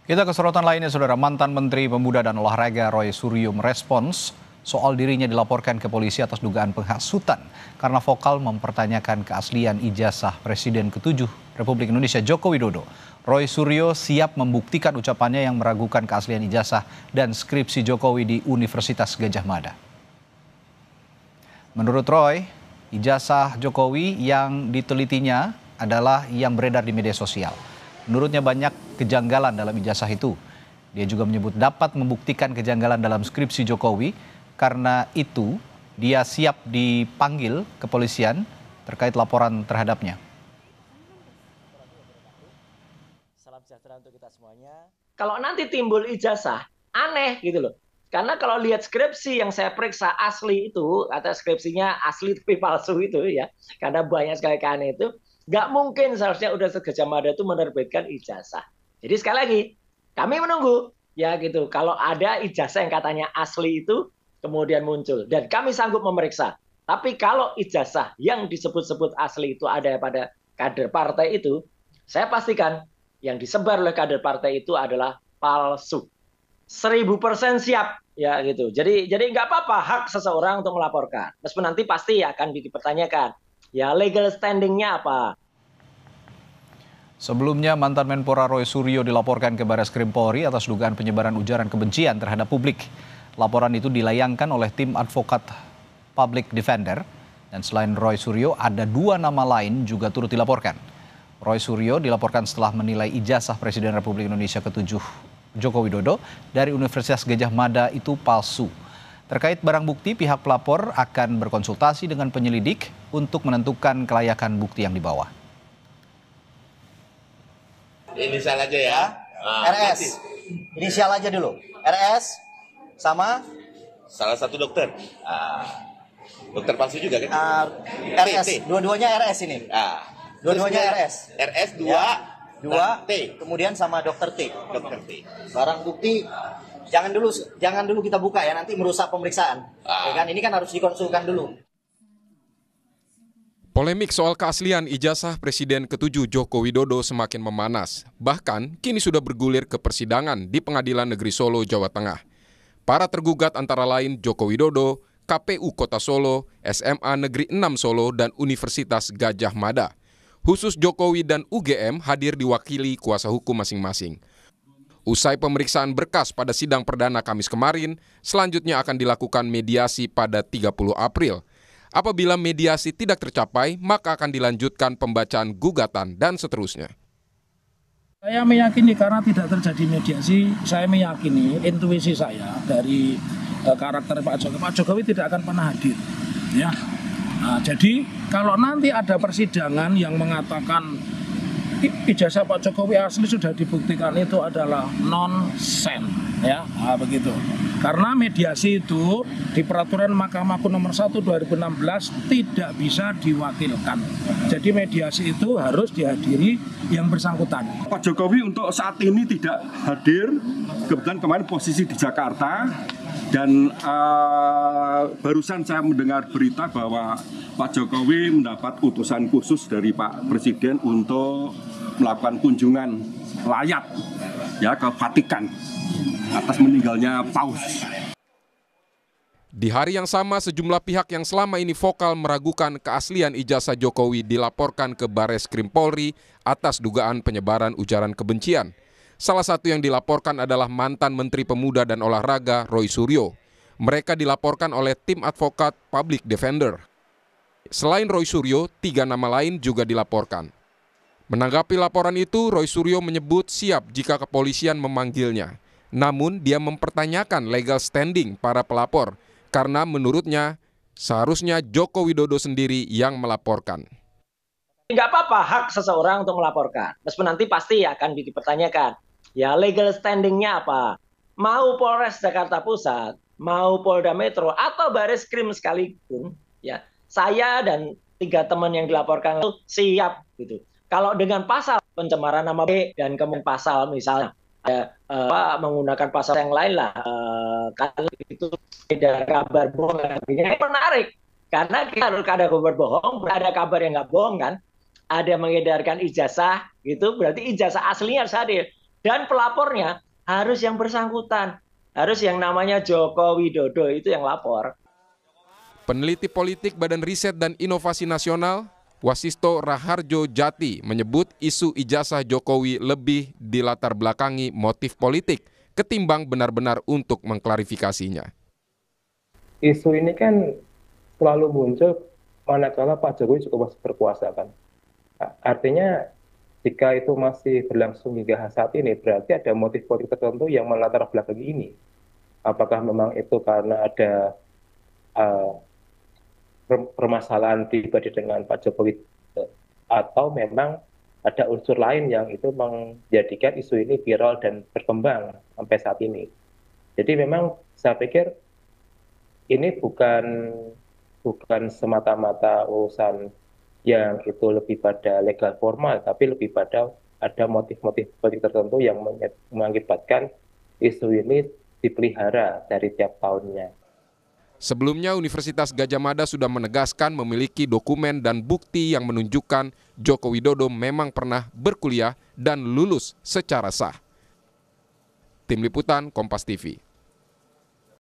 Kita ke sorotan lainnya, Saudara. Mantan Menteri Pemuda dan Olahraga Roy Suryo merespons soal dirinya dilaporkan ke polisi atas dugaan penghasutan karena vokal mempertanyakan keaslian ijazah Presiden ke-7 Republik Indonesia Joko Widodo. Roy Suryo siap membuktikan ucapannya yang meragukan keaslian ijazah dan skripsi Jokowi di Universitas Gadjah Mada. Menurut Roy, ijazah Jokowi yang ditelitinya adalah yang beredar di media sosial. Menurutnya banyak kejanggalan dalam ijazah itu. Dia juga menyebut dapat membuktikan kejanggalan dalam skripsi Jokowi. Karena itu, dia siap dipanggil kepolisian terkait laporan terhadapnya. Salam sejahtera untuk kita semuanya. Kalau nanti timbul ijazah, aneh gitu loh. Karena kalau lihat skripsi yang saya periksa asli itu, atau skripsinya asli tapi palsu itu ya, karena banyak sekali keaneh itu, nggak mungkin seharusnya Universitas Gadjah Mada itu menerbitkan ijazah. Jadi sekali lagi, kami menunggu ya gitu. Kalau ada ijazah yang katanya asli itu kemudian muncul dan kami sanggup memeriksa. Tapi kalau ijazah yang disebut-sebut asli itu ada pada kader partai itu, saya pastikan yang disebar oleh kader partai itu adalah palsu. 1000% siap ya gitu. Jadi nggak apa-apa hak seseorang untuk melaporkan. Meskipun nanti pasti akan dipertanyakan. Ya legal standing-nya apa? Sebelumnya, mantan Menpora Roy Suryo dilaporkan ke Barreskrim Polri atas dugaan penyebaran ujaran kebencian terhadap publik. Laporan itu dilayangkan oleh tim advokat Public Defender. Dan selain Roy Suryo, ada 2 nama lain juga turut dilaporkan. Roy Suryo dilaporkan setelah menilai ijazah Presiden Republik Indonesia ke-7 Joko Widodo dari Universitas Gadjah Mada itu palsu. Terkait barang bukti, pihak pelapor akan berkonsultasi dengan penyelidik untuk menentukan kelayakan bukti yang dibawa. Inisial aja ya. RS. Inisial aja dulu. RS sama Salah satu dokter. Dokter palsu juga kan? RS. Dua-duanya RS ini. Dua-duanya RS. RS 2 Dua T. Kemudian sama dokter T. Dokter T. Barang bukti jangan dulu kita buka ya, nanti merusak pemeriksaan. Ya kan, ini kan harus dikonsulkan dulu. Polemik soal keaslian ijazah Presiden ke-7 Joko Widodo semakin memanas. Bahkan kini sudah bergulir ke persidangan di Pengadilan Negeri Solo, Jawa Tengah. Para tergugat antara lain Joko Widodo, KPU Kota Solo, SMA Negeri 6 Solo, dan Universitas Gadjah Mada. Khusus Jokowi dan UGM hadir diwakili kuasa hukum masing-masing. Usai pemeriksaan berkas pada sidang perdana Kamis kemarin, selanjutnya akan dilakukan mediasi pada 30 April. Apabila mediasi tidak tercapai, maka akan dilanjutkan pembacaan gugatan dan seterusnya. Saya meyakini karena tidak terjadi mediasi, saya meyakini intuisi saya dari karakter Pak Jokowi tidak akan pernah hadir. Ya. Nah, jadi kalau nanti ada persidangan yang mengatakan ijazah Pak Jokowi asli sudah dibuktikan itu adalah nonsen, ya, begitu. Karena mediasi itu di peraturan Mahkamah Agung nomor 1 2016 tidak bisa diwakilkan. Jadi mediasi itu harus dihadiri yang bersangkutan. Pak Jokowi untuk saat ini tidak hadir, kebetulan kemarin posisi di Jakarta. Dan barusan saya mendengar berita bahwa Pak Jokowi mendapat utusan khusus dari Pak Presiden untuk melakukan kunjungan layak ya ke Vatikan atas meninggalnya Paus. Di hari yang sama, sejumlah pihak yang selama ini vokal meragukan keaslian ijazah Jokowi dilaporkan ke Barreskrim Polri atas dugaan penyebaran ujaran kebencian. Salah satu yang dilaporkan adalah mantan Menteri Pemuda dan Olahraga Roy Suryo. Mereka dilaporkan oleh tim advokat Public Defender. Selain Roy Suryo, 3 nama lain juga dilaporkan. Menanggapi laporan itu, Roy Suryo menyebut siap jika kepolisian memanggilnya. Namun dia mempertanyakan legal standing para pelapor karena menurutnya seharusnya Joko Widodo sendiri yang melaporkan. Nggak apa-apa hak seseorang untuk melaporkan. Meskipun nanti pasti akan dipertanyakan. Ya legal standing-nya apa? Mau Polres Jakarta Pusat, mau Polda Metro, atau Barreskrim sekalipun, ya saya dan 3 teman yang dilaporkan itu siap gitu. Kalau dengan pasal pencemaran nama baik dan kemudian pasal misalnya menggunakan pasal yang lain lah, kalau itu ada kabar bohong, ini menarik karena kalau ada kabar bohong, ada kabar yang nggak bohong kan, ada mengedarkan ijazah gitu, berarti ijazah aslinya harus hadir. Dan pelapornya harus yang bersangkutan, harus yang namanya Joko Widodo itu yang lapor. Peneliti politik Badan Riset dan Inovasi Nasional, Wasisto Raharjo Jati, menyebut isu ijazah Jokowi lebih dilatar belakangi motif politik ketimbang benar-benar untuk mengklarifikasinya. Isu ini kan selalu muncul manakala Pak Jokowi juga masih berkuasa kan. Artinya jika itu masih berlangsung hingga saat ini, berarti ada motif politik tertentu yang melatar belakangi ini. Apakah memang itu karena ada permasalahan pribadi dengan Pak Jokowi, atau memang ada unsur lain yang itu menjadikan isu ini viral dan berkembang sampai saat ini. Jadi memang saya pikir ini bukan semata-mata urusan yang itu lebih pada legal formal, tapi lebih pada ada motif-motif politik tertentu yang mengakibatkan isu ini dipelihara dari tiap tahunnya. Sebelumnya, Universitas Gadjah Mada sudah menegaskan memiliki dokumen dan bukti yang menunjukkan Joko Widodo memang pernah berkuliah dan lulus secara sah. Tim Liputan, Kompas TV.